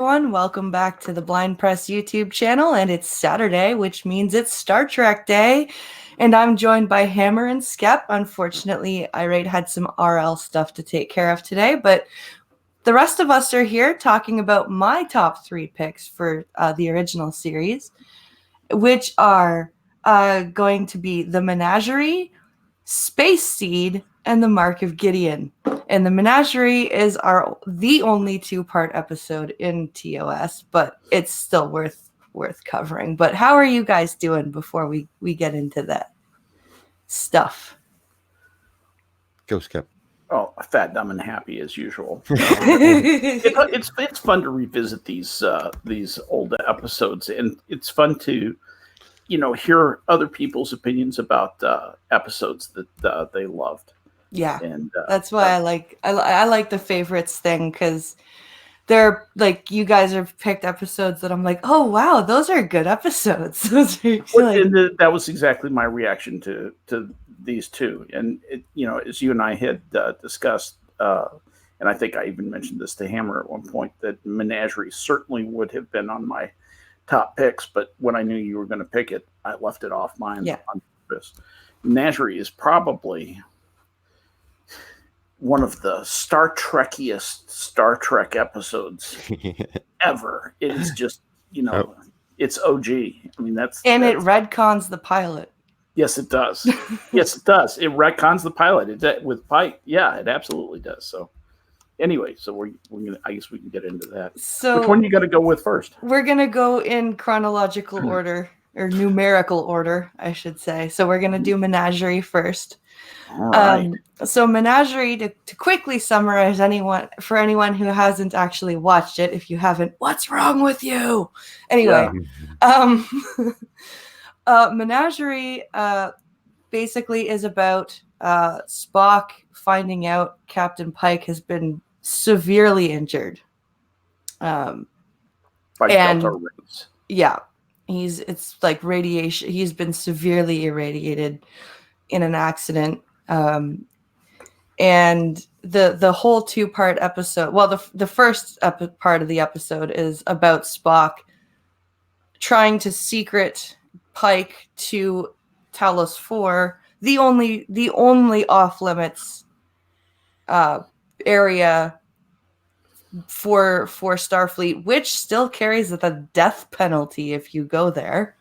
everyone. Welcome back to the Blind Press YouTube channel, and it's Saturday, which means it's Star Trek Day, and I'm joined by Hammer and Skep. Unfortunately, Irate had some RL stuff to take care of today, but the rest of us are here talking about my top 3 picks for the original series, which are going to be The Menagerie, Space Seed, and The Mark of Gideon. And The Menagerie is the only 2-part episode in TOS, but it's still worth covering. But how are you guys doing before we get into that stuff? Go, Skip. Oh, fat, dumb, and happy as usual. It's fun to revisit these old episodes, and it's fun to hear other people's opinions about episodes that they loved. Yeah, and that's why I like the favorites thing, because they're like, you guys have picked episodes that I'm like, oh wow, those are good episodes. That was exactly my reaction to these two, and as you and I had discussed, and I think I even mentioned this to Hammer at one point, that Menagerie certainly would have been on my top picks, but when I knew you were going to pick it, I left it off mine on purpose. Menagerie is probably one of the Star Trekiest Star Trek episodes ever. It is just, it's OG. I mean, it retcons the pilot. Yes, it does. Yes, it does. It retcons the pilot with Pike. Yeah, it absolutely does. So anyway, so we're gonna. I guess we can get into that. So which one you got to go with first? We're gonna go in chronological order, or numerical order, I should say. So we're gonna do Menagerie first. All right. So Menagerie, to quickly summarize for anyone who hasn't actually watched it, if you haven't, what's wrong with you? Anyway, Menagerie basically is about Spock finding out Captain Pike has been severely injured. By Delta rays. Yeah, it's like radiation. He's been severely irradiated in an accident. And the whole 2-part episode, well, the first part of the episode is about Spock trying to secret Pike to Talos 4, the only off limits area for Starfleet, which still carries the death penalty if you go there.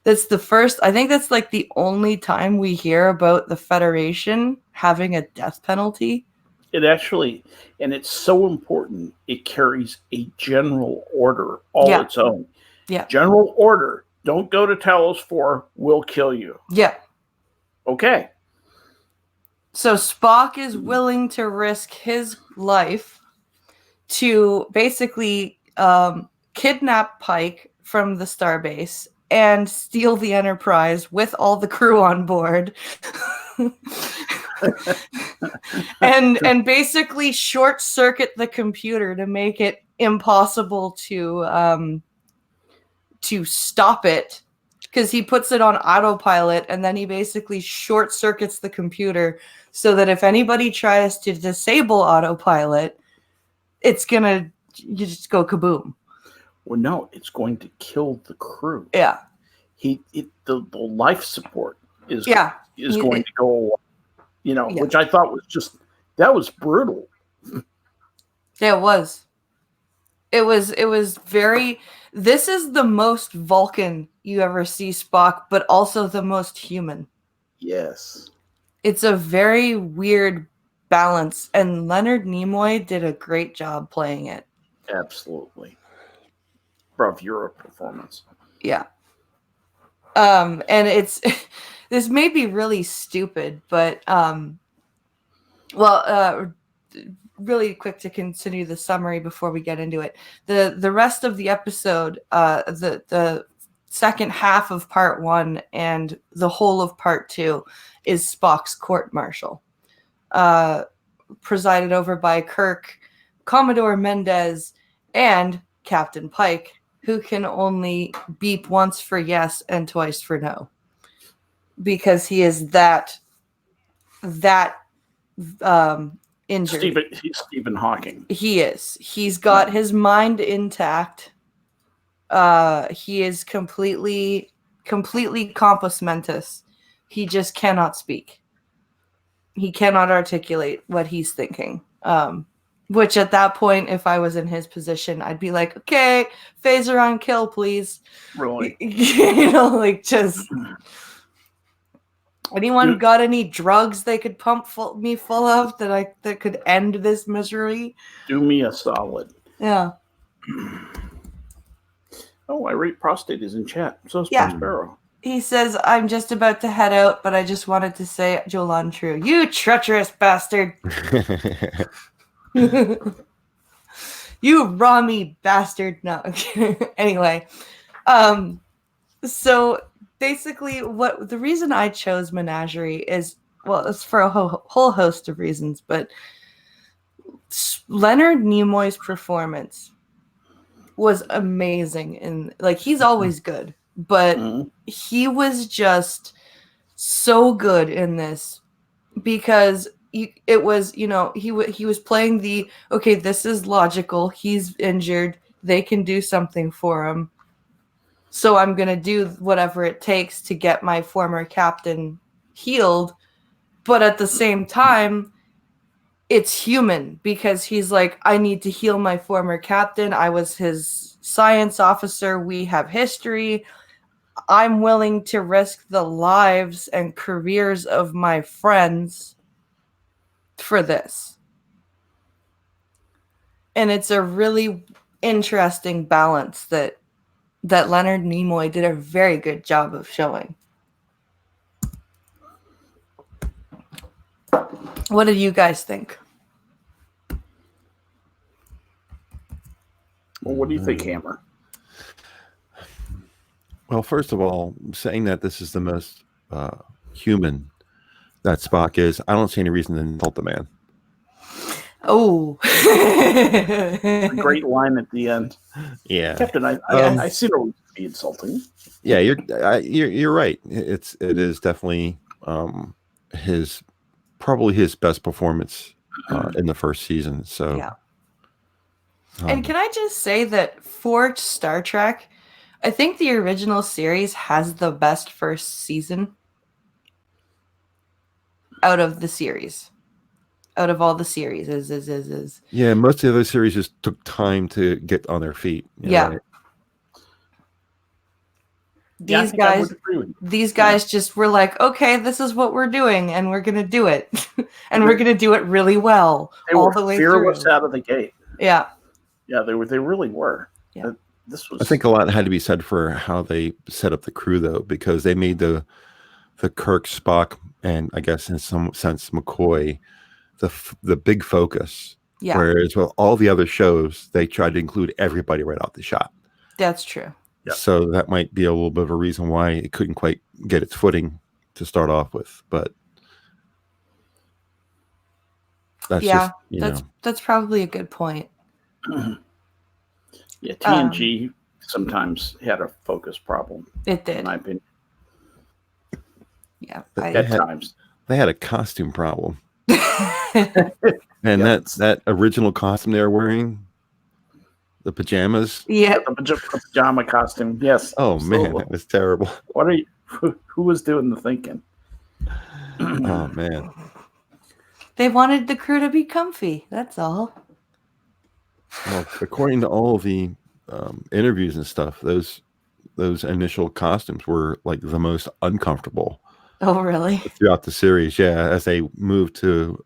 That's the first. I think that's like the only time we hear about the Federation having a death penalty. It actually, and it's so important, it carries a general order all its own. Yeah. General order. Don't go to Talos 4. We'll kill you. Yeah. Okay. So Spock is willing to risk his life to basically kidnap Pike from the starbase and steal the Enterprise with all the crew on board. and basically short circuit the computer to make it impossible to stop it, because he puts it on autopilot, and then he basically short circuits the computer so that if anybody tries to disable autopilot, you just go kaboom. Well, no, it's going to kill the crew. Yeah. The life support is going to go away, which I thought was that was brutal. Yeah, it was. It was very, this is the most Vulcan you ever see Spock, but also the most human. Yes. It's a very weird balance, and Leonard Nimoy did a great job playing it. Absolutely. Bravura performance. Yeah. And it's this may be really stupid, but really quick to continue the summary before we get into it. The rest of the episode, the second half of part 1 and the whole of part 2 is Spock's court-martial, presided over by Kirk, Commodore Mendez, and Captain Pike, who can only beep once for yes and twice for no, because he is that injured. He's Stephen Hawking. He is. He's got his mind intact. He is completely compos mentis. He just cannot speak. He cannot articulate what he's thinking. Which at that point, if I was in his position, I'd be like, okay, phaser on kill, please. Really? Like just anyone got any drugs they could pump me full of that could end this misery? Do me a solid. Yeah. Oh, Irate Prostate is in chat. So is Yeah. Prospero. He says, I'm just about to head out, but I just wanted to say, Jolan True, you treacherous bastard. You Rami bastard. No. Anyway. So basically the reason I chose Menagerie is, well, it's for a whole host of reasons, but Leonard Nimoy's performance was amazing. And like, he's always good, but he was just so good in this because it was, he was playing the, okay, this is logical. He's injured. They can do something for him. So I'm going to do whatever it takes to get my former captain healed. But at the same time, it's human because he's like, I need to heal my former captain. I was his science officer. We have history. I'm willing to risk the lives and careers of my friends for this. And it's a really interesting balance that Leonard Nimoy did a very good job of showing. What do you guys think? Well, what do you think, Hammer? Well, first of all, saying that this is the most human that Spock is, I don't see any reason to insult the man. Oh. A great line at the end. Yeah. Captain, I see no reason to be insulting. Yeah, you're right. It is definitely probably his best performance in the first season. So yeah. And can I just say that for Star Trek, I think the original series has the best first season out of the series. Out of all the series is. Yeah, most of the other series just took time to get on their feet. Yeah. Right? These guys just were like, okay, this is what we're doing, and we're gonna do it, and we're gonna do it really well all the way through. Fearless out of the gate. Yeah. Yeah, they really were. Yeah. I think a lot had to be said for how they set up the crew, though, because they made the Kirk, Spock, and I guess in some sense McCoy the big focus. Yeah. Whereas with all the other shows, they tried to include everybody right off the shot. That's true. Yeah. So that might be a little bit of a reason why it couldn't quite get its footing to start off with. But that's that's probably a good point. Yeah, TNG sometimes had a focus problem. It did. In my opinion. Yeah. At times. They had a costume problem. And that original costume they were wearing, the pajamas. Yeah. The pajama costume. Yes. Oh, man, that was terrible. What are you? Who was doing the thinking? Oh, man. They wanted the crew to be comfy. That's all. Well, according to all of the interviews and stuff, those initial costumes were like the most uncomfortable. Oh, really? Throughout the series, yeah. As they moved to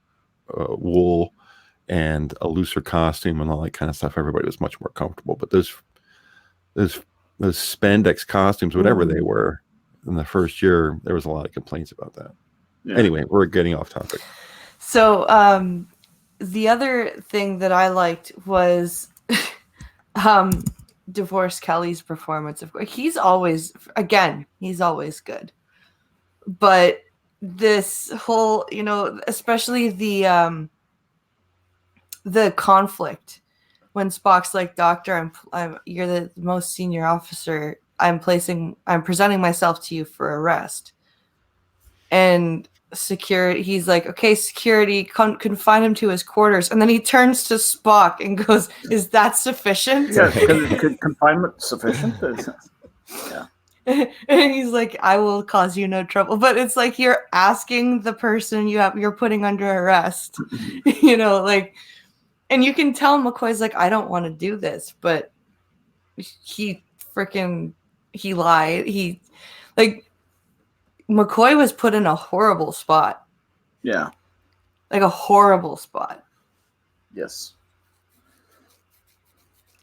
wool and a looser costume and all that kind of stuff, everybody was much more comfortable. But those spandex costumes, whatever they were, in the first year, there was a lot of complaints about that. Yeah. Anyway, we're getting off topic. So the other thing that I liked was Divorce Kelly's performance. Of course, he's always good. But this whole, especially the conflict when Spock's like, Doctor, you're the most senior officer. I'm presenting myself to you for arrest. And security. He's like, okay, security, confine him to his quarters. And then he turns to Spock and goes, is that sufficient? Yeah, could confinement sufficient? Yeah. And he's like, I will cause you no trouble. But it's like you're asking the person you're putting under arrest, like, and you can tell McCoy's like, I don't want to do this, but he lied. McCoy was put in a horrible spot. Yeah. Like a horrible spot. Yes.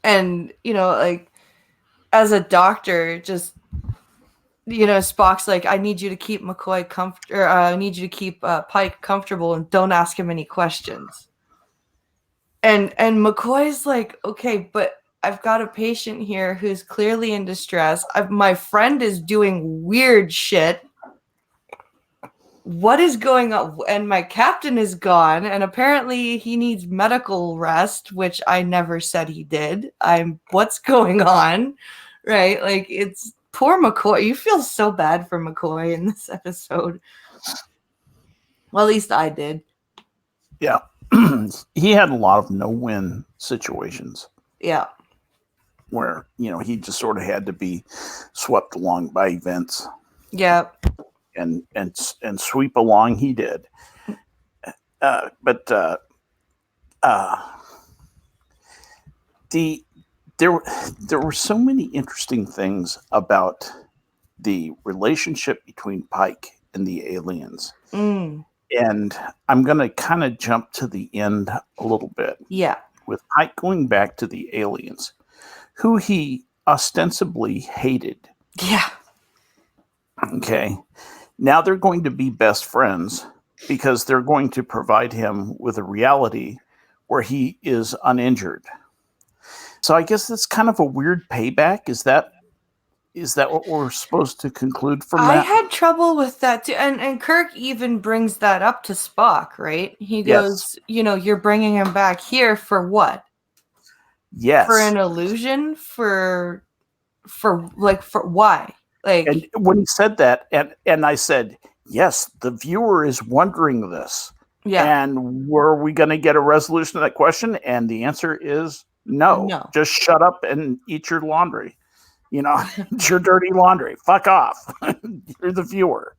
And, as a doctor, just, Spock's like, I need you to keep McCoy I need you to keep Pike comfortable and don't ask him any questions. And McCoy's like, okay, but I've got a patient here who's clearly in distress. My friend is doing weird shit. What is going on? And my captain is gone, and apparently he needs medical rest, which I never said he did. What's going on? Right? Like, it's poor McCoy. You feel so bad for McCoy in this episode. Well, at least I did. Yeah. He had a lot of no-win situations. Yeah. Where, he just sort of had to be swept along by events. Yeah. And sweep along he did. But there were so many interesting things about the relationship between Pike and the aliens. Mm. And I'm going to kind of jump to the end a little bit. Yeah. With Pike going back to the aliens, who he ostensibly hated. Yeah. Okay. Now they're going to be best friends because they're going to provide him with a reality where he is uninjured. So I guess that's kind of a weird payback. Is that what we're supposed to conclude from that? I had trouble with that too. And Kirk even brings that up to Spock, right? He goes, Yes. You're bringing him back here for what? Yes. For an illusion? For why? Like, and when he said that, and I said, yes, the viewer is wondering this. yeah. And were we going to get a resolution to that question? And the answer is no. Just shut up and eat your laundry. It's your dirty laundry. Fuck off. You're the viewer.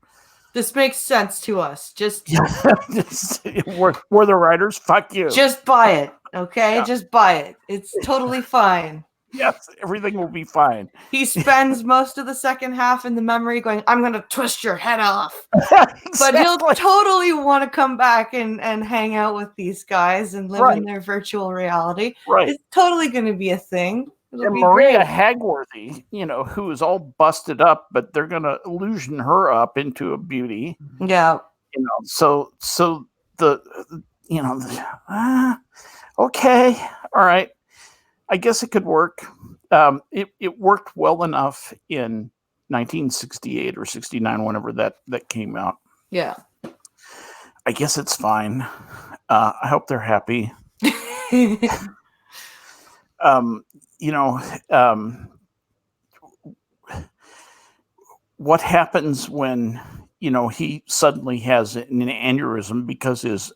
This makes sense to us. We're the writers. Fuck you. Just buy it, okay? Yeah. Just buy it. It's totally fine. Yes, everything will be fine. He spends most of the second half in the memory going, I'm going to twist your head off. Exactly. But he'll totally want to come back and hang out with these guys and live in their virtual reality. Right. It's totally going to be a thing. And Maria Hagworthy, who is all busted up, but they're going to illusion her up into a beauty. Yeah. So okay. All right. I guess it could work. It worked well enough in 1968 or 69, whenever that came out. Yeah. I guess it's fine. I hope they're happy. What happens when, he suddenly has an aneurysm because his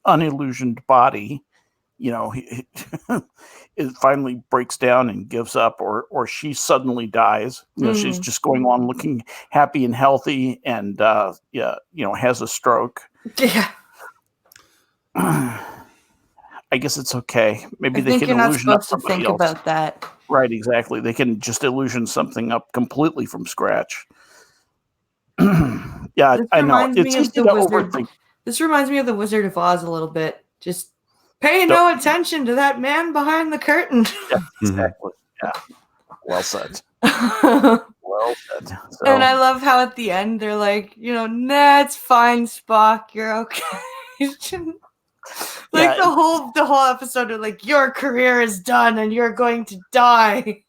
unillusioned body, it finally breaks down and gives up, or she suddenly dies. She's just going on looking happy and healthy, and has a stroke. Yeah. I guess it's okay. Maybe they can illusion up something else. About that. Right, exactly. They can just illusion something up completely from scratch. Yeah, I know. It's easy to overthink. This reminds me of the Wizard of Oz a little bit. Just pay no attention to that man behind the curtain. Yeah, exactly. Yeah. Well said. Well said. So, and I love how at the end they're like, nah, it's fine, Spock, you're okay. Like the whole episode are like, your career is done and you're going to die.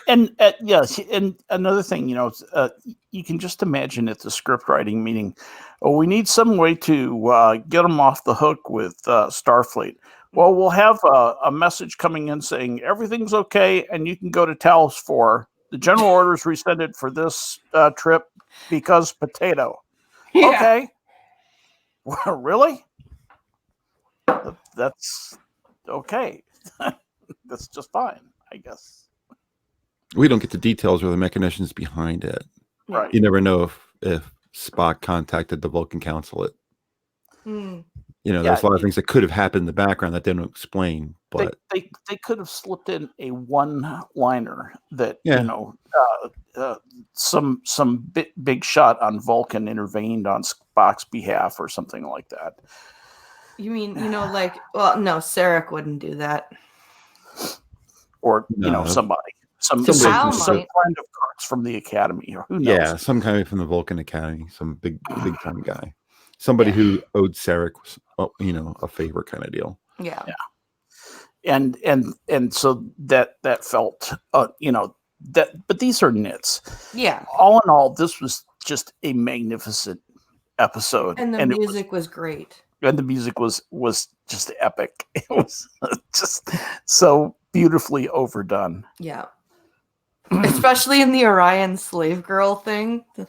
And yes, and another thing, you can just imagine at the script writing meeting, we need some way to get them off the hook with Starfleet. Well, we'll have a message coming in saying everything's okay and you can go to Talos 4. The general orders rescinded for this trip because potato. Yeah. Okay. Really? That's okay. That's just fine, I guess. We don't get the details or the mechanisms behind it. Right. You never know if Spock contacted the Vulcan Council. There's a lot of things that could have happened in the background that they don't explain. But they could have slipped in a one-liner that some big shot on Vulcan intervened on Spock's behalf or something like that. You mean, like, well, no, Sarek wouldn't do that. Or, somebody. Some friend of Kirk's from the Academy, or who knows? Yeah, some guy from the Vulcan Academy, some big time guy. Somebody who owed Sarek, a favor kind of deal. Yeah. And so that felt, but these are nits. Yeah. All in all, this was just a magnificent episode. And the music was great. And the music was just epic. It was just so beautifully overdone. Yeah. Especially in the Orion slave girl thing. Pretty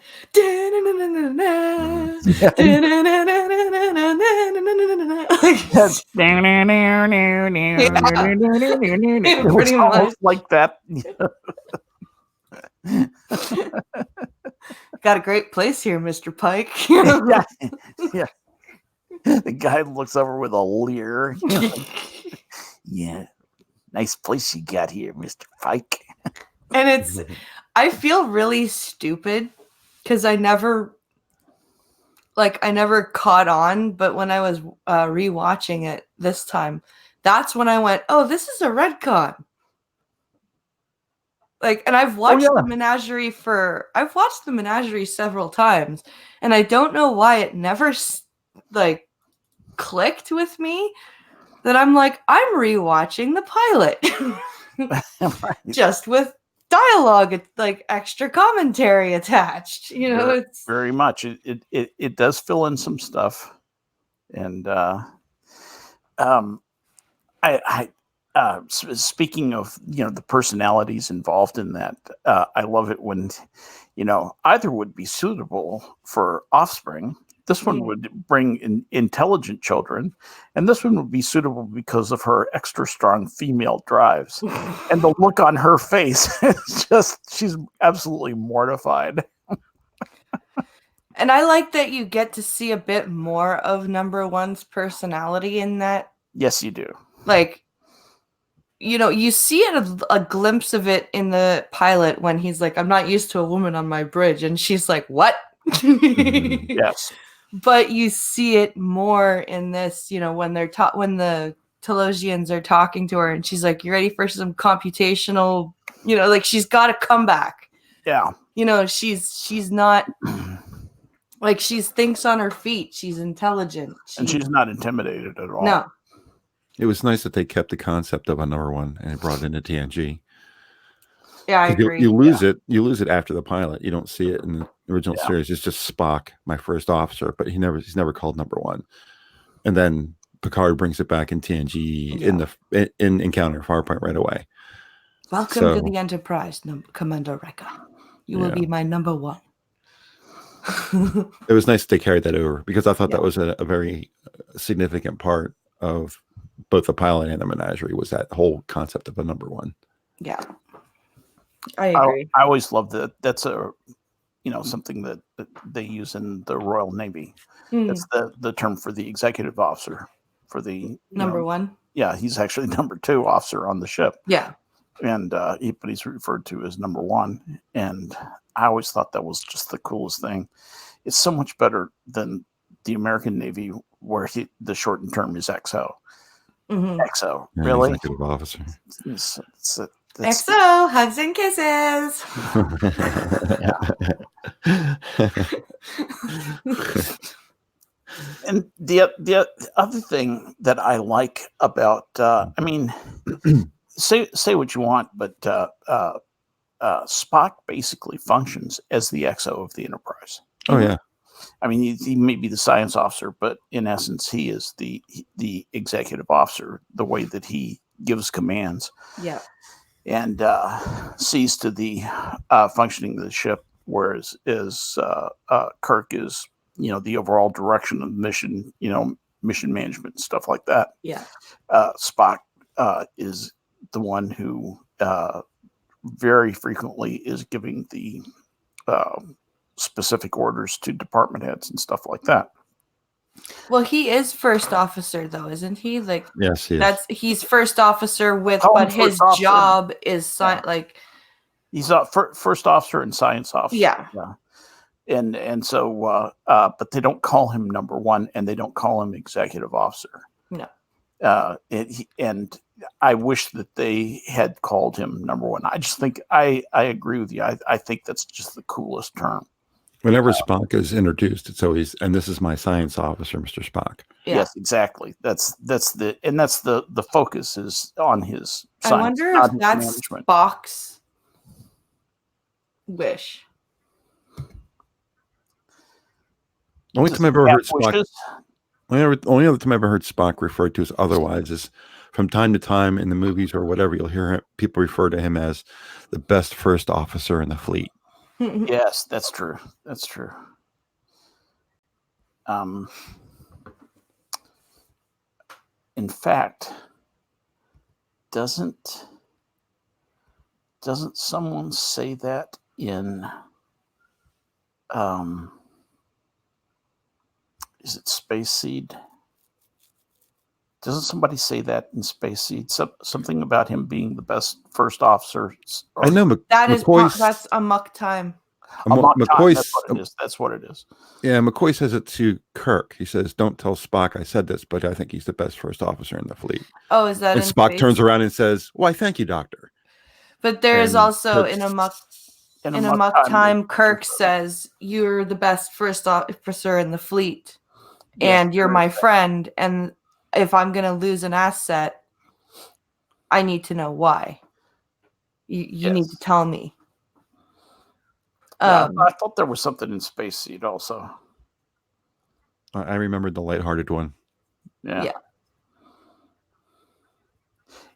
much like that. Got a great place here, Mr. Pike. Yeah. The guy looks over with a leer. Yeah. Nice place you got here, Mr. Pike. And I feel really stupid because I never caught on, but when I was rewatching it this time, that's when I went, oh, this is a retcon. And I've watched the Menagerie several times, and I don't know why it never clicked with me that I'm rewatching the pilot just with dialogue, extra commentary attached. It's very much. It does fill in some stuff, and speaking of the personalities involved in that, I love it when either would be suitable for offspring. This one would bring in intelligent children, and this one would be suitable because of her extra strong female drives. And the look on her face is she's absolutely mortified. And I like that you get to see a bit more of number one's personality in that. Yes, you do. You see a glimpse of it in the pilot when he's like, I'm not used to a woman on my bridge. And she's like, what? Yes. But you see it more in this, when when the Telosians are talking to her and she's like, you ready for some computational, she's got a comeback. Yeah. She's not she thinks on her feet. She's intelligent. And she's not intimidated at all. No. It was nice that they kept the concept of a number one and brought it into TNG. Yeah, I agree. You lose it after the pilot. You don't see it in the original series. It's just Spock, my first officer, but he's never called number one. And then Picard brings it back in TNG in Encounter Farpoint right away. Welcome to the Enterprise, Commander Rekka. You will be my number one. It was nice that they carried that over because I thought that was a very significant part of both the pilot and the Menagerie was that whole concept of a number one. Yeah. I agree. I always love that. That's something that they use in the Royal Navy. That's the term for the executive officer for the number one. Yeah, he's actually number two officer on the ship. Yeah, and but he's referred to as number one. And I always thought that was just the coolest thing. It's so much better than the American Navy, where the shortened term is XO. Mm-hmm. XO, really? Executive officer. XO, hugs and kisses. And the other thing that I like about, say what you want, but Spock basically functions as the XO of the Enterprise. Oh yeah. I mean, he may be the science officer, but in essence, he is the executive officer. The way that he gives commands. Yeah. And sees to the functioning of the ship, whereas Kirk is, the overall direction of mission, mission management and stuff like that. Yeah. Spock is the one who very frequently is giving the specific orders to department heads and stuff like that. Well, he is first officer, though, isn't he? Like, Yes, he is. he's first officer with, Call him but his first officer. job is Yeah. like He's a first officer and science officer. Yeah. And so, but they don't call him number one, and they don't call him executive officer. No. And I wish that they had called him number one. I just think I agree with you. I think that's just the coolest term. Whenever Spock is introduced, it's always, and this is my science officer, Mr. Spock. Yeah. Yes, exactly. That's the focus is on his I science, wonder not if his that's management. Spock's wish. Only Does time I've he ever have heard Spock. wishes? Only other time I ever heard Spock referred to as otherwise is from time to time in the movies or whatever. You'll hear people refer to him as the best first officer in the fleet. Yes, that's true. That's true. In fact, doesn't someone say that in is it Space Seed? Doesn't somebody say that in Space Seed? Something about him being the best first officer. I know That's a muck time. McCoy's. That's what it is. Yeah, McCoy says it to Kirk. He says, "Don't tell Spock I said this, but I think he's the best first officer in the fleet." Oh, is that? And in Spock space? turns around and says, "Why, thank you, Doctor." But there is And also Kirk's- in a muck In time, Kirk says, "You're the best first officer in the fleet, Yes, and you're my friend. And if I'm going to lose an asset, I need to know why. You need to tell me." Yeah, I thought there was something in Space Seed also. I remembered the lighthearted one. Yeah.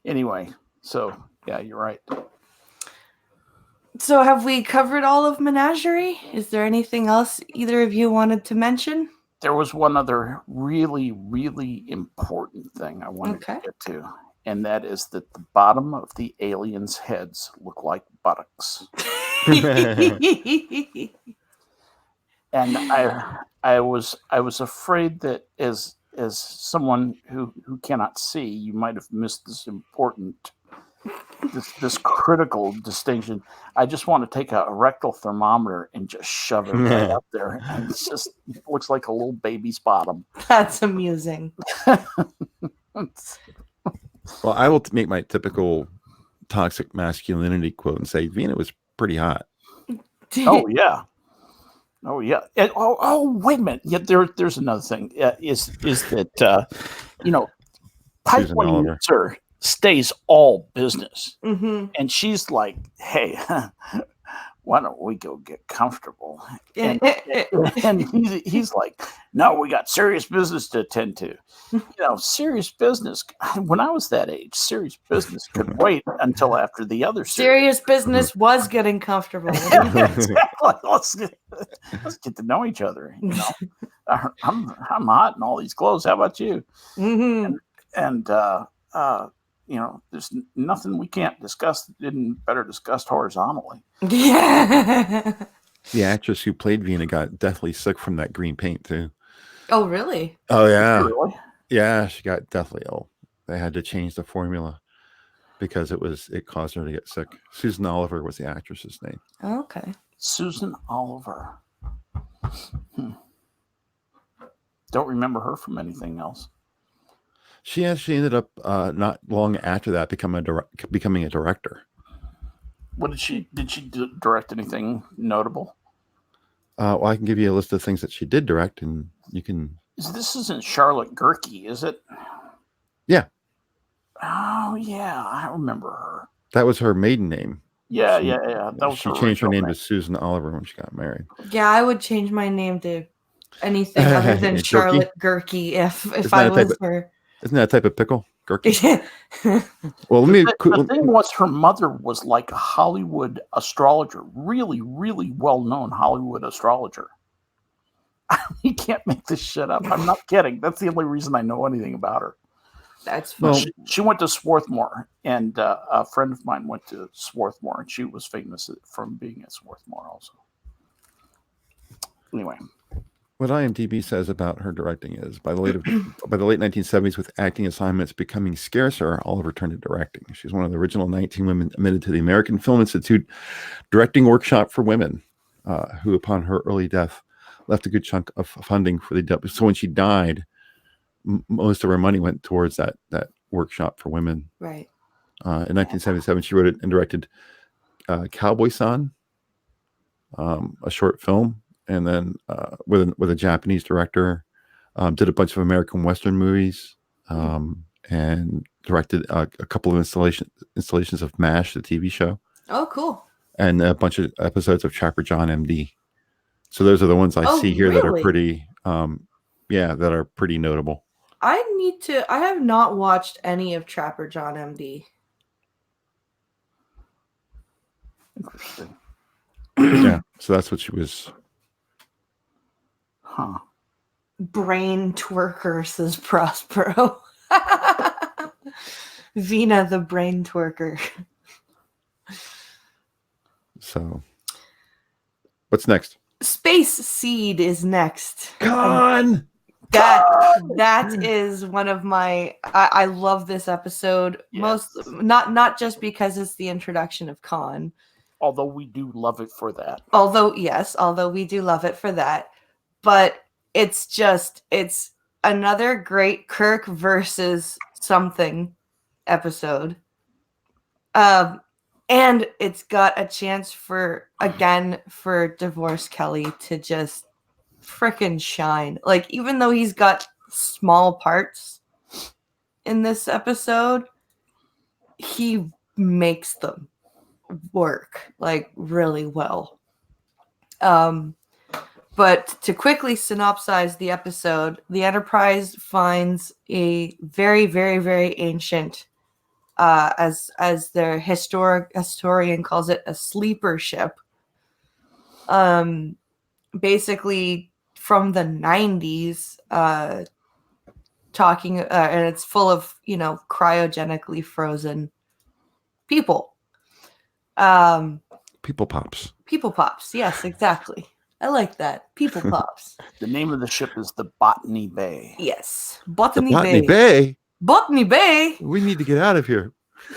Anyway, so yeah, you're right. So have we covered all of Menagerie? Is there anything else either of you wanted to mention? There was one other really, really important thing I wanted to get to, and that is that the bottom of the aliens' heads look like buttocks. And I was afraid that as someone who cannot see, you might have missed this important, this critical distinction. I just want to take a rectal thermometer and just shove it right up there, and it looks like a little baby's bottom. That's amusing. Well, I will make my typical toxic masculinity quote and say Vina was pretty hot. Oh yeah. Oh yeah. And, wait a minute. Yeah, there's another thing. Is that Pipeline Mixer stays all business, and she's like, "Hey, why don't we go get comfortable?" And he's like, "No, we got serious business to attend to." Serious business. When I was that age, serious business could wait until after the other serious business was getting comfortable. Exactly. Let's get to know each other. I'm hot in all these clothes. How about you? And there's nothing we can't discuss that isn't better discussed horizontally. Yeah. The actress who played Vina got deathly sick from that green paint too. Oh, really? Oh yeah. Really? Yeah, she got deathly ill. They had to change the formula because it caused her to get sick. Susan Oliver was the actress's name. Okay. Susan Oliver. Don't remember her from anything else. She actually ended up not long after that becoming a director. What did she direct anything notable? Well, I can give you a list of things that she did direct, and you can. This isn't Charlotte Gerke, is it? Yeah. Oh yeah, I remember her. That was her maiden name. Yeah. She changed her name to Susan Oliver when she got married. Yeah, I would change my name to anything other than Charlotte Gerke if I was her. Isn't that a type of pickle? Gerke? Well, the thing was, her mother was like a Hollywood astrologer, really, really well-known Hollywood astrologer. You can't make this shit up. I'm not kidding. That's the only reason I know anything about her. That's funny. She went to Swarthmore, and a friend of mine went to Swarthmore, and she was famous from being at Swarthmore also. Anyway. What IMDb says about her directing is by the late 1970s, with acting assignments becoming scarcer, Oliver turned to directing. She's one of the original 19 women admitted to the American Film Institute directing workshop for women, who, upon her early death, left a good chunk of funding for the. So when she died, most of her money went towards that workshop for women. Right. In 1977, she wrote it and directed Cowboy Son, a short film. And then with a Japanese director, did a bunch of American Western movies, and directed a couple of installations of MASH, the TV show. Oh, cool. And a bunch of episodes of Trapper John MD. So those are the ones I see here that are pretty, that are pretty notable. I have not watched any of Trapper John MD. Interesting. Yeah, so that's what she was. Huh. Brain twerker, says Prospero. Vina the brain twerker. So, what's next? Space Seed is next. Khan! That is one of my. I love this episode. Yes. Not just because it's the introduction of Khan. Although we do love it for that. Although we do love it for that. But it's another great Kirk versus something episode. And it's got a chance for Divorce Kelly to just frickin' shine. Like, even though he's got small parts in this episode, he makes them work like really well. But to quickly synopsize the episode, the Enterprise finds a very, very, very ancient, as their historian calls it, a sleeper ship. Basically from the 90s, talking, and it's full of, cryogenically frozen people. People Pops. People Pops. Yes, exactly. I like that. People Pops. The name of the ship is the Botany Bay. Yes. Botany Bay. Botany Bay. We need to get out of here.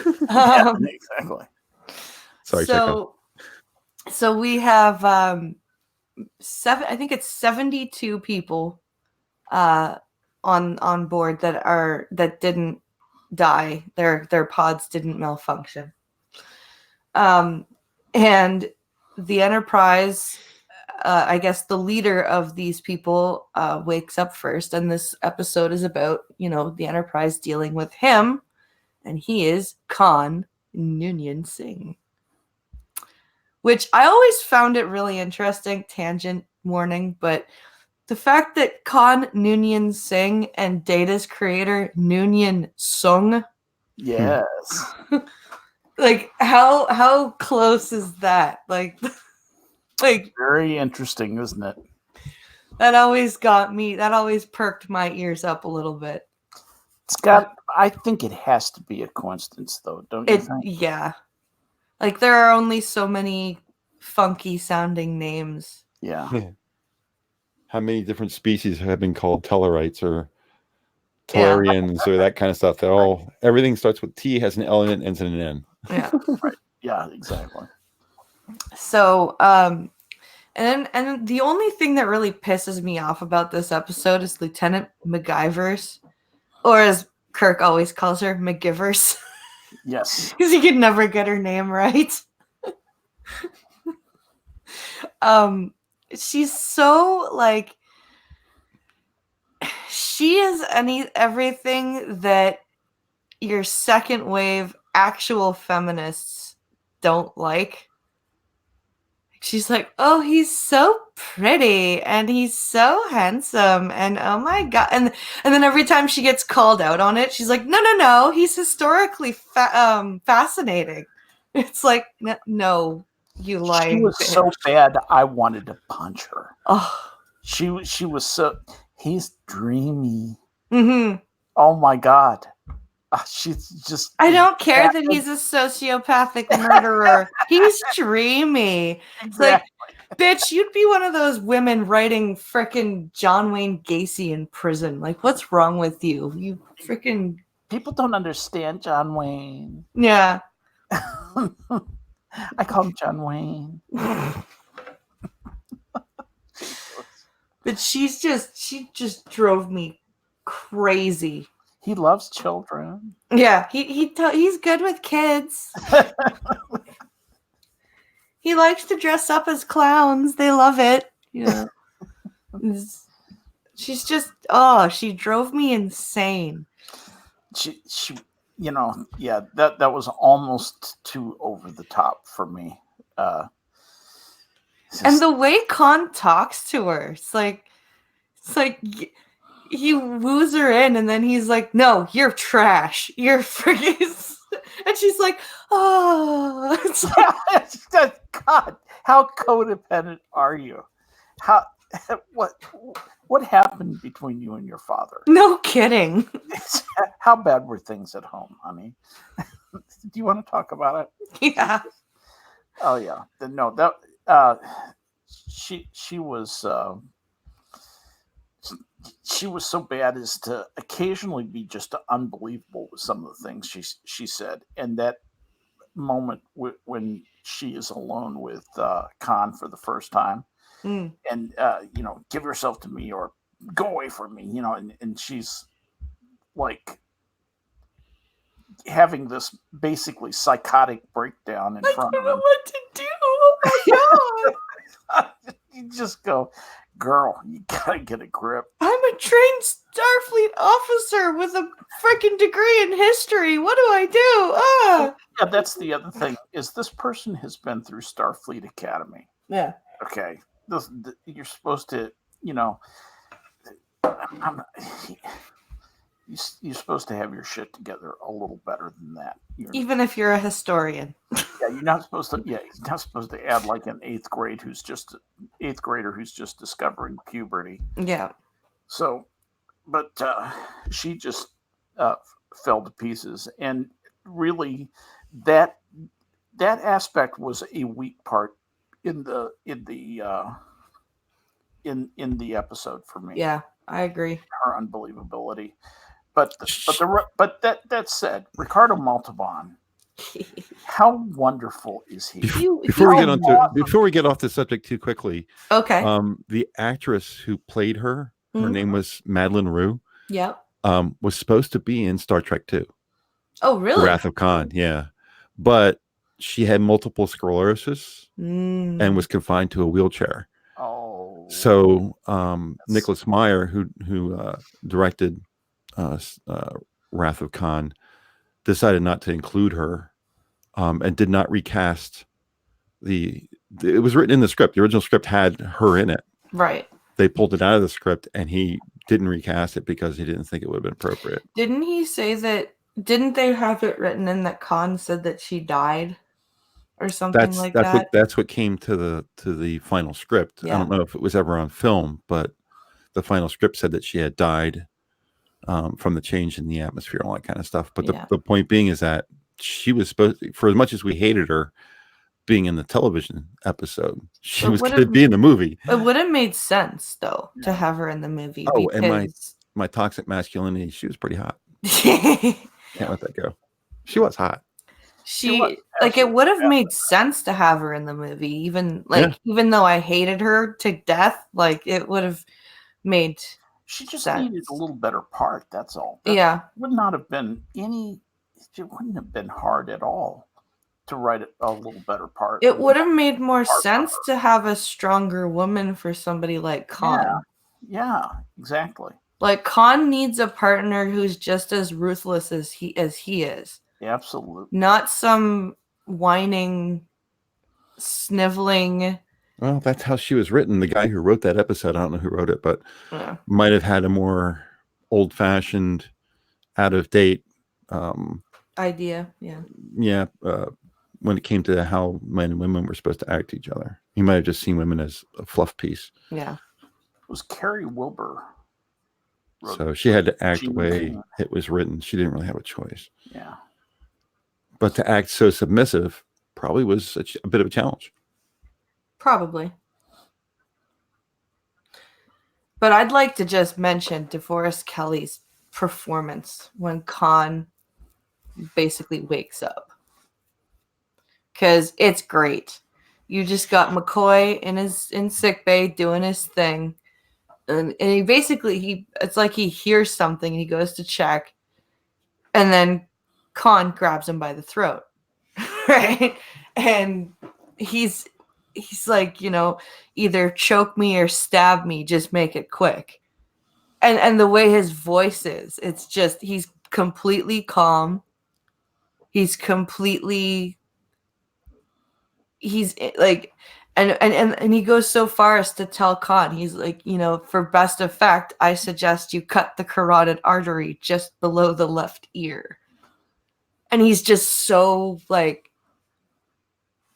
Yeah, exactly. Sorry, Checo. So we have I think it's 72 people on board that didn't die. Their pods didn't malfunction. And the Enterprise, I guess the leader of these people wakes up first, and this episode is about, the Enterprise dealing with him, and he is Khan Noonien Singh. Which I always found it really interesting, tangent warning, but the fact that Khan Noonien Singh and Data's creator Noonien Sung. Yes. Like, how close is that? Like Very interesting, isn't it? that always perked my ears up a little bit. I think it has to be a coincidence, though, don't you think? Yeah. Like, there are only so many funky sounding names. Yeah. How many different species have been called Tellarites or Tellarians or that kind of stuff? Everything starts with T, has an L in it, ends in an N. Yeah. Right. Yeah, exactly. So, and the only thing that really pisses me off about this episode is Lieutenant MacGyver's, or as Kirk always calls her, McGivers. Yes. Because he could never get her name right. She's so, like, she is everything that your second wave actual feminists don't like. She's like, oh, he's so pretty and he's so handsome and oh my god, and then every time she gets called out on it, she's like, no, he's historically fascinating. It's like, no, you lying. She was bitch. so bad, I wanted to punch her. Oh, She was so. He's dreamy. Mm-hmm. Oh my God. She's just. I don't care that he's a sociopathic murderer. He's dreamy. It's like, bitch, you'd be one of those women writing frickin' John Wayne Gacy in prison. Like, what's wrong with you? You frickin'. People don't understand John Wayne. Yeah. I call him John Wayne. But she just drove me crazy. He loves children. Yeah, he's good with kids. He likes to dress up as clowns. They love it. Yeah. She's just she drove me insane. She that was almost too over the top for me. And the way Khan talks to her, it's like he woos her in, and then he's like, "No, you're trash. You're freaking." And she's like, "Oh." It's like, God, how codependent are you? What happened between you and your father? No kidding. How bad were things at home, honey? Do you want to talk about it? Yeah. Oh yeah. No, that she was so bad as to occasionally be just unbelievable with some of the things she said. And that moment when she is alone with Khan for the first time, and give yourself to me or go away from me, and she's like having this basically psychotic breakdown in front of him. I don't know what to do. Oh my God. You just go, girl, you gotta get a grip. I'm a trained Starfleet officer with a freaking degree in history. What do I do? Yeah, that's the other thing, is this person has been through Starfleet Academy. Yeah. Okay. You're supposed to, you're supposed to have your shit together a little better than that. Even if you're a historian. Yeah, you're not supposed to. Yeah, you're not supposed to add like an eighth grader who's just discovering puberty. Yeah. So, but she just fell to pieces, and really, that aspect was a weak part in the episode for me. Yeah, I agree. Her unbelievability. But that said, Ricardo Montalban, how wonderful is he? Before we get off the subject too quickly, okay. The actress who played her name was Madeleine Roux. Yep. Was supposed to be in Star Trek 2. Oh, really? Wrath of Khan, yeah. But she had multiple sclerosis and was confined to a wheelchair. Oh. So Nicholas Meyer, who directed Wrath of Khan, decided not to include her and did not recast it was written in the script. The original script had her in it. Right. They pulled it out of the script, and he didn't recast it because he didn't think it would have been appropriate. Didn't he say that? Didn't they have it written in that Khan said that she died, or something that? That's what came to the final script. Yeah. I don't know if it was ever on film, but the final script said that she had died from the change in the atmosphere and all that kind of stuff. But the point being is that she was supposed to, for as much as we hated her being in the television episode, she was going to be in the movie. It would have made sense though to have her in the movie. Oh, and my toxic masculinity, she was pretty hot. Can't let that go. She was hot. It would have made sense to have her in the movie, even though I hated her to death, it would have made she just sense. Needed a little better part, that's all. It wouldn't have been hard at all to write a little better part. It would have made more sense to have a stronger woman for somebody like Khan. Yeah, exactly. Like Khan needs a partner who's just as ruthless as he is. Absolutely. Not some whining, sniveling. Well, that's how she was written. The guy who wrote that episode, I don't know who wrote it, but might have had a more old-fashioned, out-of-date idea. Yeah. Yeah. When it came to how men and women were supposed to act to each other, he might have just seen women as a fluff piece. Yeah. was Carrie Wilbur. So she had to act She the was- way it was written. She didn't really have a choice. Yeah. But to act so submissive probably was a bit of a challenge. Probably. But I'd like to just mention DeForest Kelley's performance when Khan basically wakes up. Because it's great. You just got McCoy in sick bay doing his thing. And it's like he hears something and he goes to check. And then Khan grabs him by the throat. Right? And he's like, either choke me or stab me, just make it quick. And the way his voice is, it's just, he's completely calm. He's like, and he goes so far as to tell Khan, he's like, for best effect, I suggest you cut the carotid artery just below the left ear. And he's just so like,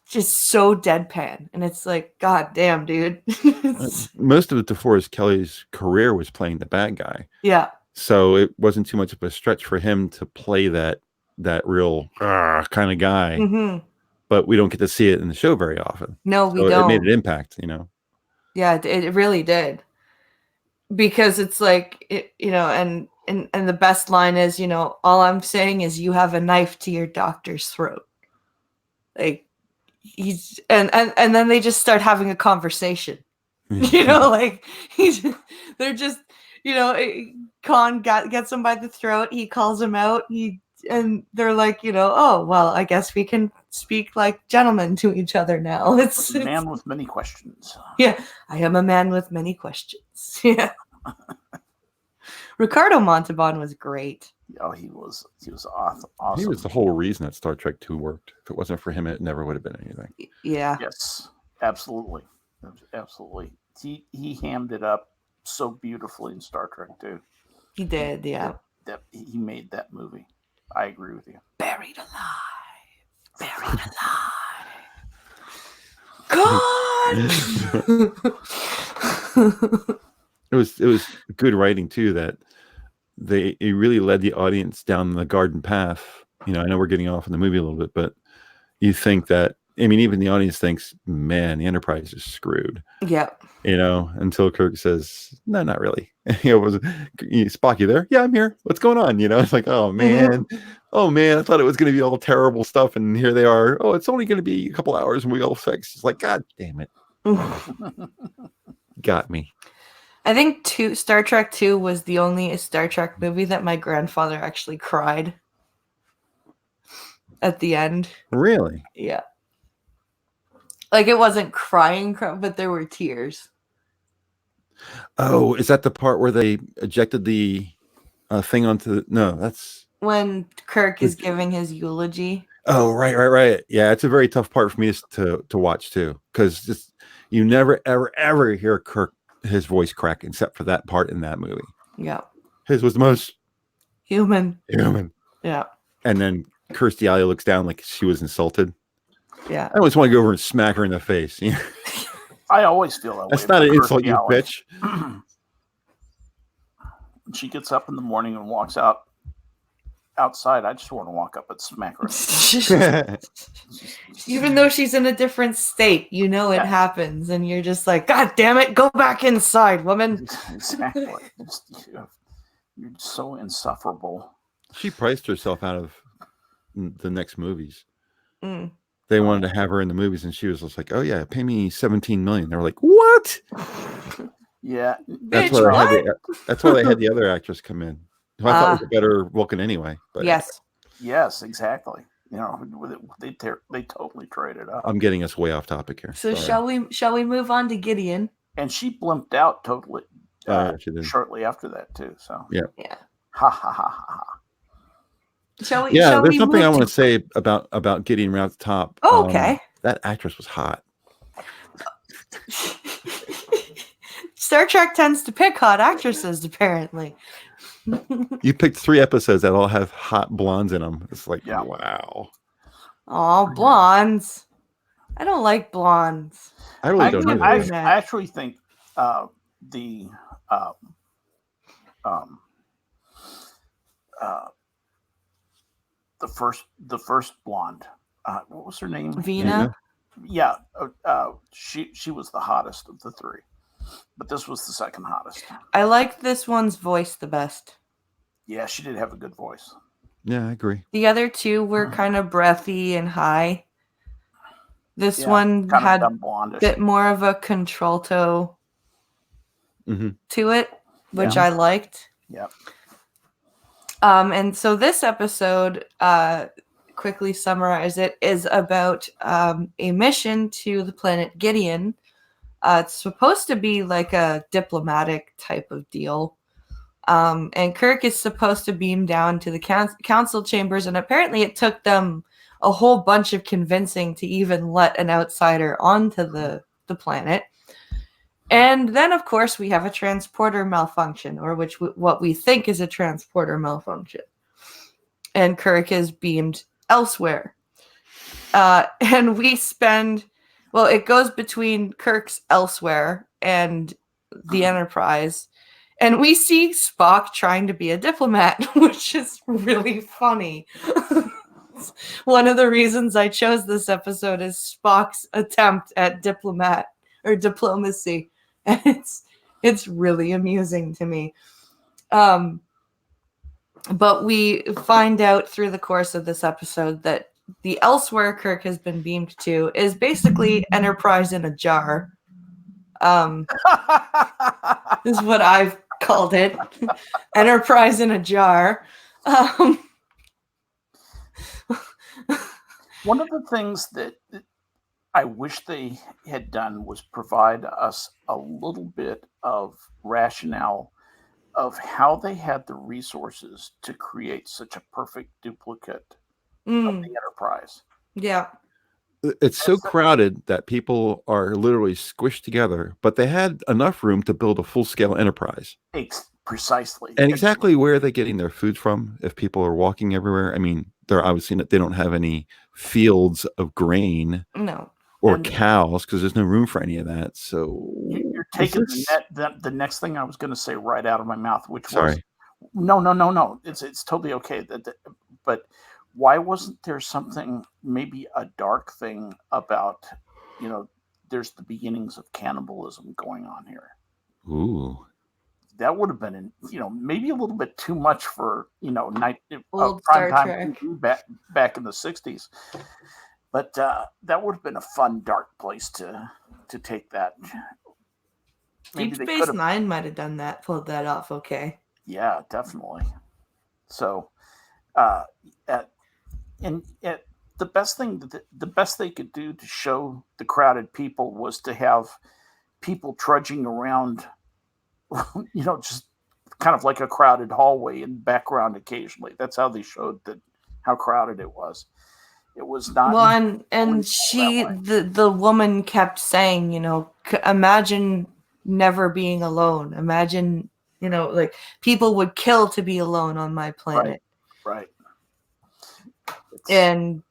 just so deadpan, and it's like, God damn, dude. Most of DeForest Kelley's career was playing the bad guy. Yeah. So it wasn't too much of a stretch for him to play that real kind of guy. Mm-hmm. But we don't get to see it in the show very often. No, we So don't. It made an impact, Yeah, it really did. Because it's like, and the best line is, all I'm saying is you have a knife to your doctor's throat. Like, he's and then they just start having a conversation. Like they're just, Khan gets him by the throat, he calls him out, and they're like, oh well, I guess we can speak like gentlemen to each other now. It's a man with many questions. Yeah, I am a man with many questions. Yeah. Ricardo Montalban was great. Oh, he was awesome. He was the whole reason that Star Trek 2 worked. If it wasn't for him, it never would have been anything. Yeah. Yes, absolutely. Absolutely. He hammed it up so beautifully in Star Trek 2. He did, yeah. That he made that movie. I agree with you. Buried alive. Buried alive. God. It was good writing too, that it really led the audience down the garden path. I know we're getting off in the movie a little bit, but you think that, even the audience thinks, man, the Enterprise is screwed. Yeah. Until Kirk says, no, not really. Spock, you there? Yeah, I'm here. What's going on? It's like, oh man, I thought it was going to be all terrible stuff, and here they are. Oh, it's only going to be a couple hours and we all fix. It's like, God damn it. Got me. I think Star Trek 2 was the only Star Trek movie that my grandfather actually cried at the end. Really? Yeah. Like, it wasn't crying, but there were tears. Oh, is that the part where they ejected the thing onto the... No, that's... When Kirk is giving his eulogy. Oh, right. Yeah, it's a very tough part for me to watch, too. Because you never, ever hear Kirk, his voice crack, except for that part in that movie. Yeah. His was the most... Human. Yeah. And then Kirstie Alley looks down like she was insulted. Yeah. I always want to go over and smack her in the face. I always feel that way. That's not an insult, you bitch. She gets up in the morning and walks outside. I just want to walk up and smack her. Even though she's in a different state, it happens, and you're just like, God damn it, go back inside, woman. Exactly. You're so insufferable. She priced herself out of the next movies. Mm. They wanted to have her in the movies, and she was just like, "Oh yeah, pay me $17 million." They were like, "What?" Yeah, that's why they had the other actress come in, who I thought was a better Vulcan anyway. But yes, exactly. They totally traded up. I'm getting us way off topic here. So shall we move on to Gideon? And she blimped out totally shortly after that too. So yeah. Ha ha ha ha. There's something I want to say about Gideon right at the top. Oh, okay. That actress was hot. Star Trek tends to pick hot actresses, apparently. You picked 3 episodes that all have hot blondes in them. It's like, wow. Oh, blondes. I don't like blondes. I really don't either. I actually think the um, um, the first blonde. What was her name? Vina. Yeah, she was the hottest of the three, but this was the second hottest. I like this one's voice the best. Yeah, she did have a good voice. Yeah, I agree. The other two were kind of breathy and high. This one had a bit more of a contralto to it, which I liked. Yeah. And so this episode, quickly summarize it, is about a mission to the planet Gideon. It's supposed to be like a diplomatic type of deal. And Kirk is supposed to beam down to the council chambers, and apparently it took them a whole bunch of convincing to even let an outsider onto the planet. And then, of course, we have a transporter malfunction, or what we think is a transporter malfunction. And Kirk is beamed elsewhere. And we spend, well, it goes between Kirk's elsewhere and the Enterprise. And we see Spock trying to be a diplomat, which is really funny. One of the reasons I chose this episode is Spock's attempt at diplomacy. And it's really amusing to me. But we find out through the course of this episode that the elsewhere Kirk has been beamed to is basically Enterprise in a jar. Is what I've called it. Enterprise in a jar. One of the things that I wish they had done was provide us a little bit of rationale of how they had the resources to create such a perfect duplicate of the Enterprise. Yeah. It's so crowded that people are literally squished together, but they had enough room to build a full-scale Enterprise. Precisely. And exactly where are they getting their food from if people are walking everywhere? I mean, they're obviously they don't have any fields of grain. No. Or cows, because there's no room for any of that. So you're taking the next thing I was going to say right out of my mouth, which was no. It's totally okay. But why wasn't there something, maybe a dark thing about, there's the beginnings of cannibalism going on here? Ooh. That would have been, maybe a little bit too much for, old prime Star time Trek back in the 60s. But that would have been a fun, dark place to take that. Deep Space Nine might have done that, pulled that off. Okay. Yeah, definitely. So, the best they could do to show the crowded people was to have people trudging around, just kind of like a crowded hallway in the background occasionally. That's how they showed how crowded it was. It was not. Well, and she, the woman kept saying, imagine never being alone. Imagine, like people would kill to be alone on my planet. Right. And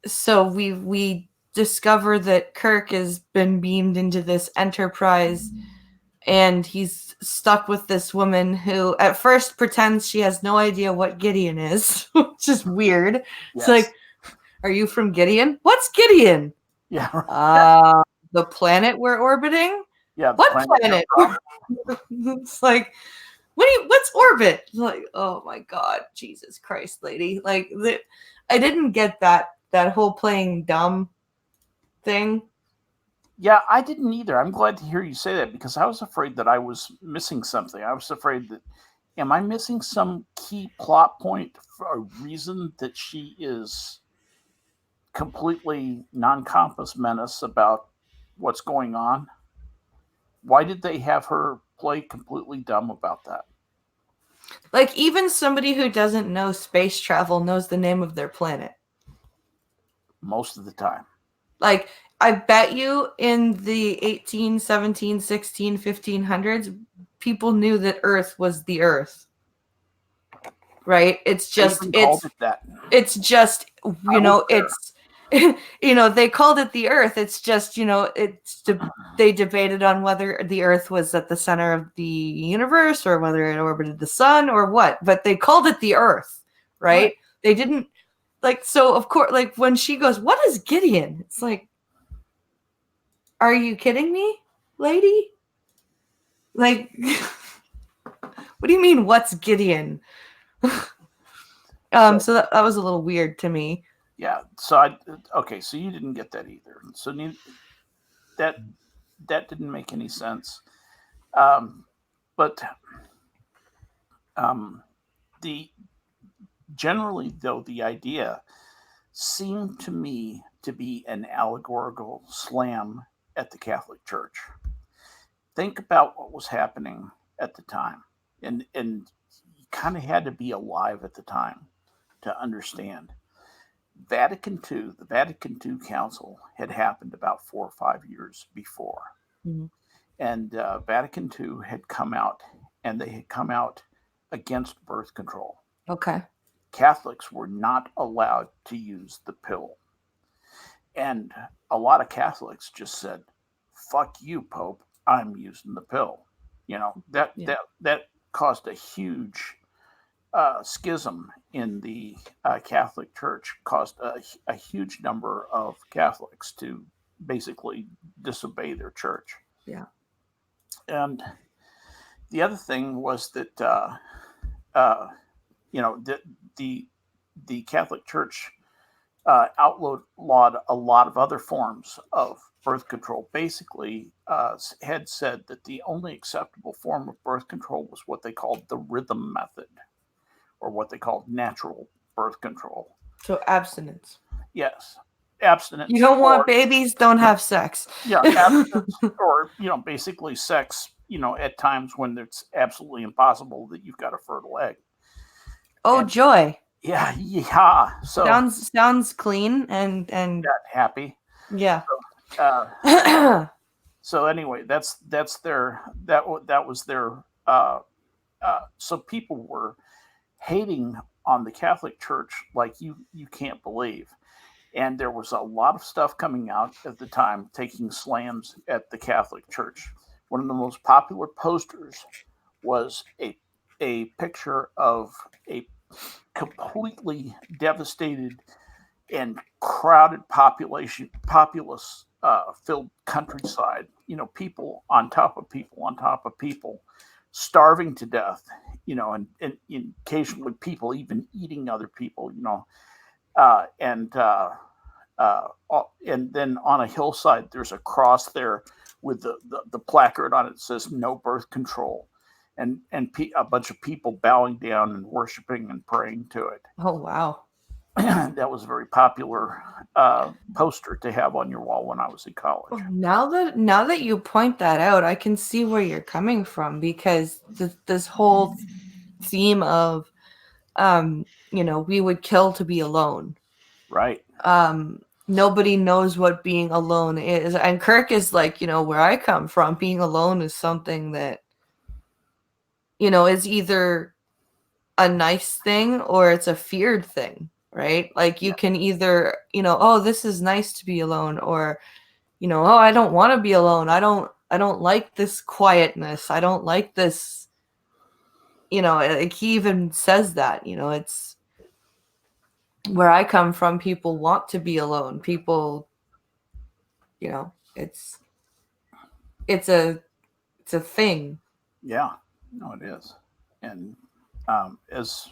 so we discover that Kirk has been beamed into this Enterprise, and he's stuck with this woman who at first pretends she has no idea what Gideon is, which is weird. Yes. It's like, are you from Gideon? What's Gideon? Yeah. The planet we're orbiting? Yeah. What planet? It's like, what's orbit? It's like, oh my God, Jesus Christ, lady. Like, I didn't get that whole playing dumb thing. Yeah, I didn't either. I'm glad to hear you say that, because I was afraid that I was missing something. I was afraid that, am I missing some key plot point for a reason that she is completely non-compass menace about what's going on? Why did they have her play completely dumb about that? Like, even somebody who doesn't know space travel knows the name of their planet. Most of the time. Like, I bet you in the 18, 17, 16, 1500s, people knew that Earth was the Earth. Right? It's just, it's just, it's they called it the Earth. It's just, they debated on whether the Earth was at the center of the universe or whether it orbited the sun or what, but they called it the Earth, right? They didn't so of course, when she goes, "What is Gideon?" It's like, are you kidding me, lady? What do you mean, what's Gideon? So that was a little weird to me. Yeah. So so you didn't get that either. So that didn't make any sense. But generally though, the idea seemed to me to be an allegorical slam at the Catholic Church. Think about what was happening at the time, and you kind of had to be alive at the time to understand. The Vatican II Council had happened about 4 or 5 years before. Mm-hmm. And Vatican II had come out, and they had come out against birth control. Okay. Catholics were not allowed to use the pill. And a lot of Catholics just said, "Fuck you, Pope, I'm using the pill." That caused a huge schism in the Catholic Church, caused a huge number of Catholics to basically disobey their church. Yeah. And the other thing was that the Catholic Church outlawed a lot of other forms of birth control. Basically, had said that the only acceptable form of birth control was what they called the rhythm method, or what they called natural birth control. So abstinence. Yes, abstinence. You don't want babies, don't have sex. Yeah, abstinence, or basically sex. At times when it's absolutely impossible that you've got a fertile egg. Oh, and joy. Yeah. So sounds clean and happy. Yeah. So anyway, that was their. So people were hating on the Catholic Church like you can't believe, and there was a lot of stuff coming out at the time taking slams at the Catholic Church. One of the most popular posters was a picture of a completely devastated and crowded populous filled countryside. People on top of people, starving to death. And occasionally people even eating other people. And then on a hillside, there's a cross there with the placard on it that says "No birth control," and a bunch of people bowing down and worshiping and praying to it. Oh, wow. That was a very popular poster to have on your wall when I was in college. Now that you point that out, I can see where you're coming from, because this whole theme of, we would kill to be alone. Right. Nobody knows what being alone is. And Kirk is like, where I come from, being alone is something that, is either a nice thing or it's a feared thing, right? Like you can either, oh, this is nice to be alone, or, oh, I don't want to be alone. I don't like this quietness. I don't like this, like he even says that, it's where I come from, people want to be alone. People, it's a thing. Yeah, no, it is. And as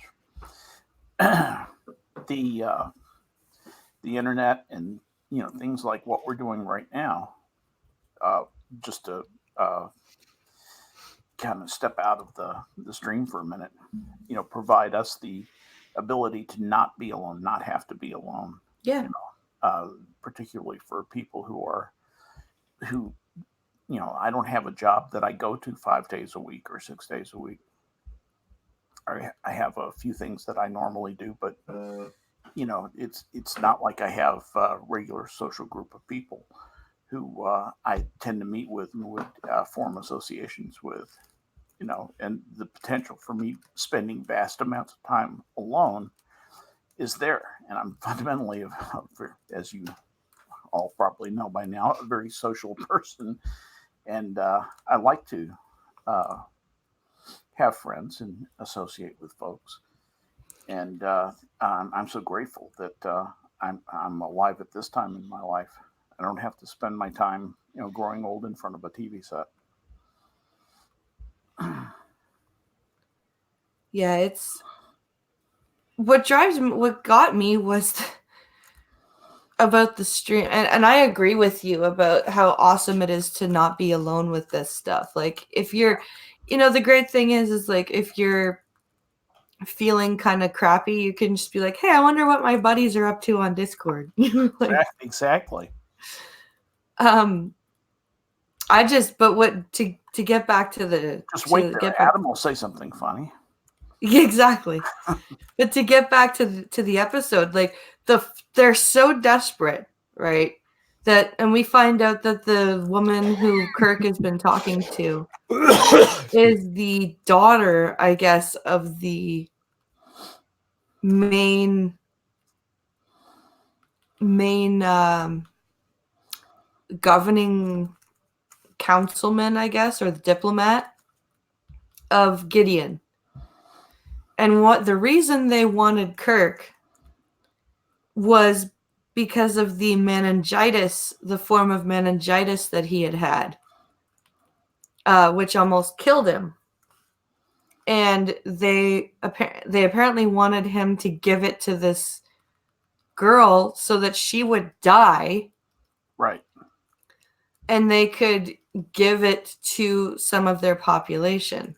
the internet and things like what we're doing right now, just to kind of step out of the stream for a minute, provide us the ability to not be alone, not have to be alone. Yeah. Particularly for people who I don't have a job that I go to 5 days a week or 6 days a week. I have a few things that I normally do, but it's not like I have a regular social group of people who I tend to meet with and would form associations with, and the potential for me spending vast amounts of time alone is there, and I'm fundamentally, as you all probably know by now, a very social person, and I like to have friends and associate with folks, and I'm so grateful that I'm alive at this time in my life. I don't have to spend my time, growing old in front of a TV set. Yeah, it's what got me was about the stream, and I agree with you about how awesome it is to not be alone with this stuff. Like if you're, the great thing is like if you're feeling kind of crappy, you can just be like, hey, I wonder what my buddies are up to on Discord. Like, exactly. But what to get back to the just wait there. Adam will say something funny. Exactly. But to get back to the episode, like they're so desperate, right? And we find out that the woman who Kirk has been talking to is the daughter, I guess, of the main governing councilman, I guess, or the diplomat of Gideon. And what the reason they wanted Kirk was because of the meningitis, the form of meningitis that he had, which almost killed him. And they apparently wanted him to give it to this girl so that she would die. Right. And they could give it to some of their population.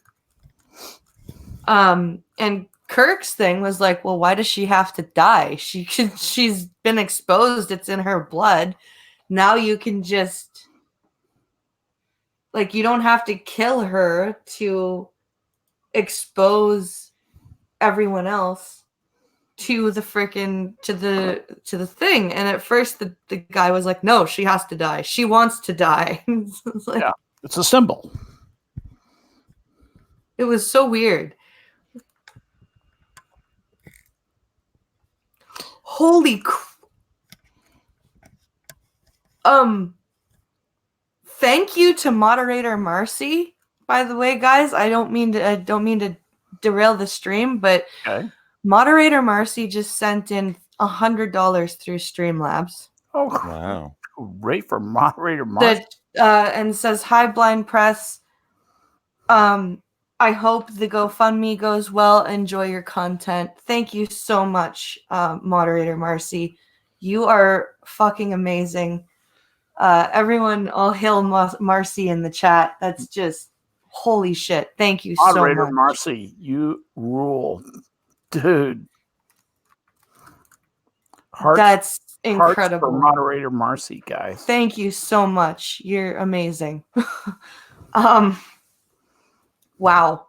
And Kirk's thing was like, well, why does she have to die? She's been exposed. It's in her blood. Now you can just, like, you don't have to kill her to expose everyone else to the thing. And at first the guy was like, no, she has to die. She wants to die. It's like, yeah, it's a symbol. It was so weird. Holy thank you to moderator Marcy, by the way, guys. I don't mean to derail the stream, but okay. Moderator Marcy just sent in $100 through Streamlabs. Oh wow. Great for moderator Marcy. And says, hi, Blind Press. I hope the GoFundMe goes well. Enjoy your content. Thank you so much, Moderator Marcy. You are fucking amazing. Everyone, all hail Marcy in the chat. That's just holy shit. Thank you so much. Moderator Marcy, you rule. Dude. That's incredible. Hearts for moderator Marcy, guys. Thank you so much. You're amazing. Wow.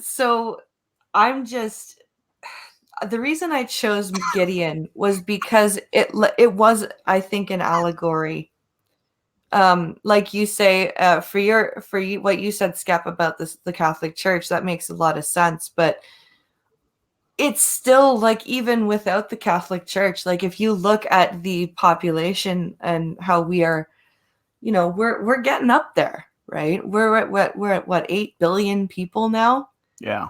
So I'm just, the reason I chose Gideon was because it was, I think, an allegory. Like you say, for you, what you said, Skep, about the Catholic Church, that makes a lot of sense. But it's still, like, even without the Catholic Church, like, if you look at the population and how we are, we're getting up there, right? We're at what 8 billion people now. Yeah.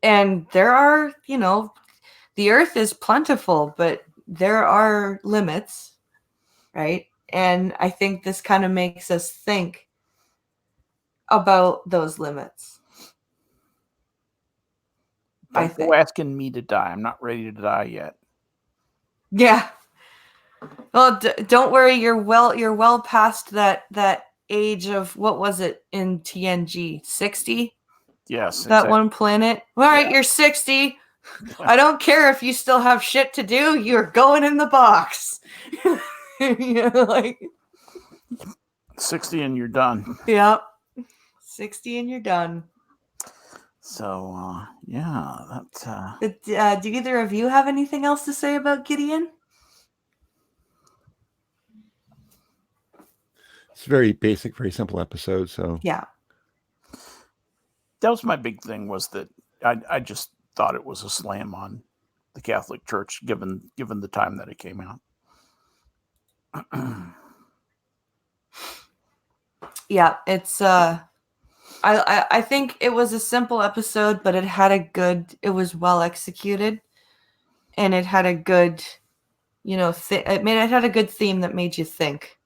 And there are, the earth is plentiful, but there are limits, right? And I think this kind of makes us think about those limits. Don't go asking me to die. I'm not ready to die yet. Yeah. Well, don't worry. You're well past that age of, what was it in TNG? 60? Yes. That exactly. One planet. All right, yeah. You're 60. I don't care if you still have shit to do. You're going in the box. Like 60 and you're done. Yep. 60 and you're done. So, yeah, that's... do either of you have anything else to say about Gideon? It's a very basic, very simple episode. So yeah. That was my big thing, was that I just thought it was a slam on the Catholic Church, given the time that it came out. Yeah, it's I think it was a simple episode, but it was well executed, and it had a good, it had a good theme that made you think,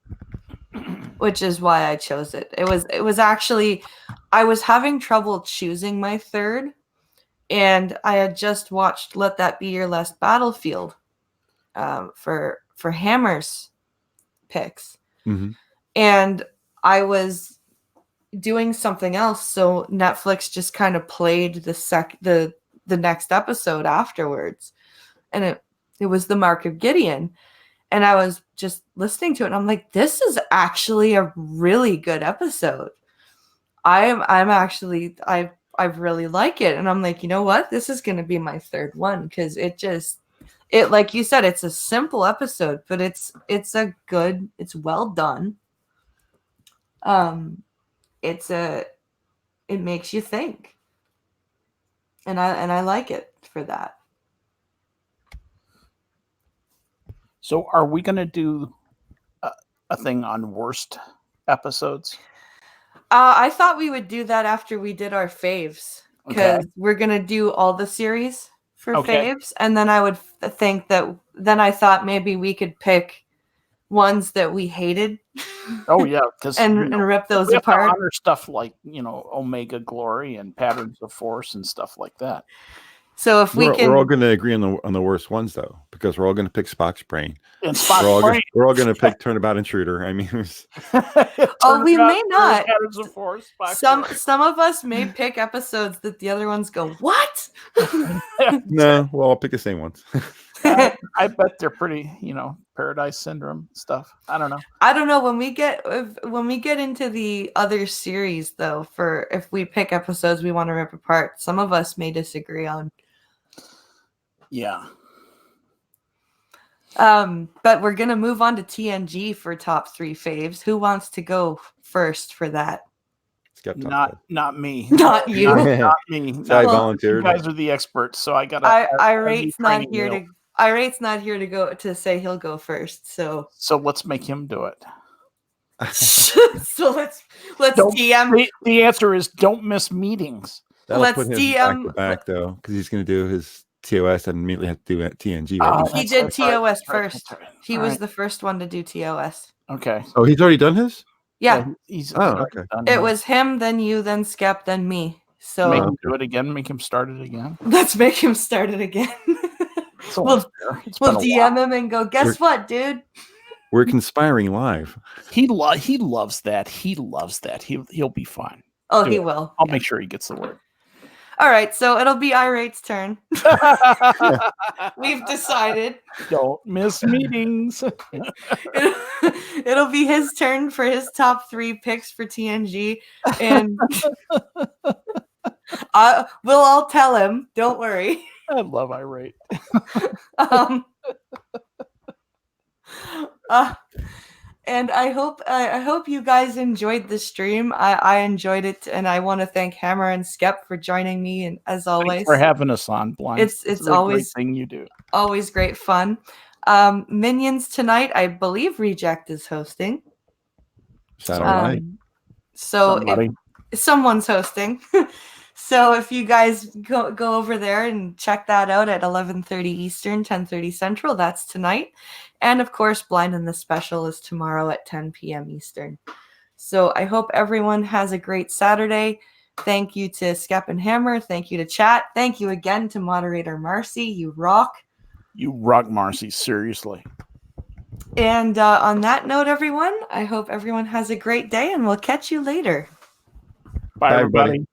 which is why I chose it. It was actually, I was having trouble choosing my third, and I had just watched Let That Be Your Last Battlefield for Hammer's picks. Mm-hmm. And I was doing something else, so Netflix just kind of played the next episode afterwards, and it was the Mark of Gideon, and I was just listening to it, and I'm like, this is actually a really good episode. I really like it, and I'm like, you know what, this is going to be my third one, because it like you said, it's a simple episode, but it's well done. It makes you think, and I like it for that. So are we going to do a thing on worst episodes? I thought we would do that after we did our faves, because we're going to do all the series for faves, and then I would think that then I thought maybe we could pick ones that we hated. Oh yeah, because and rip those apart. Honor stuff like Omega Glory and Patterns of Force and stuff like that. So if we're all going to agree on the worst ones, though, because we're all going to pick Spock's brain. And Spock's brain. We're all going to pick Turnabout Intruder. I mean, we may not. Patterns of Force. Some of us may pick episodes that the other ones go, what? No, we'll all pick the same ones. I bet they're pretty, Paradise Syndrome stuff. I don't know. I don't know when we get into the other series, though. For if we pick episodes we want to rip apart, some of us may disagree on. Yeah. But we're gonna move on to TNG for top 3 faves. Who wants to go first for that? Not me. Not you. Not me. I volunteered. You guys are the experts, so I gotta. Irate's not here to. Irate's not here to go to say he'll go first. So let's make him do it. So let's DM. The answer is don't miss meetings. Let's put him DM back though, because he's going to do his TOS and immediately have to do TNG. Right? He did TOS first. He was the first one to do TOS. Okay. Oh, he's already done his? Yeah. Okay. It was him, then you, then Skep, then me. So make him do it again. Make him start it again. Let's make him start it again. We'll DM him and go, guess what, dude? We're conspiring live. He loves that. He loves that. He'll be fine. Oh, he will. I'll make sure he gets the word. All right, so it'll be Irate's turn. We've decided. Don't miss meetings. It'll be his turn for his top 3 picks for TNG, and we'll all tell him. Don't worry. I love Irate. And I hope you guys enjoyed the stream. I enjoyed it, and I want to thank Hammer and Skep for joining me. And as always, thanks for having us on Blind. It's always a great thing you do. Always great fun. Minions tonight, I believe Reject is hosting. Saturday. So someone's hosting. So if you guys go over there and check that out at 11:30 Eastern, 10:30 Central, that's tonight. And of course, Blind and the Special is tomorrow at 10 p.m. Eastern. So I hope everyone has a great Saturday. Thank you to Skep and Hammer. Thank you to chat. Thank you again to moderator Marcy. You rock. You rock, Marcy. Seriously. And on that note, everyone, I hope everyone has a great day, and we'll catch you later. Bye everybody.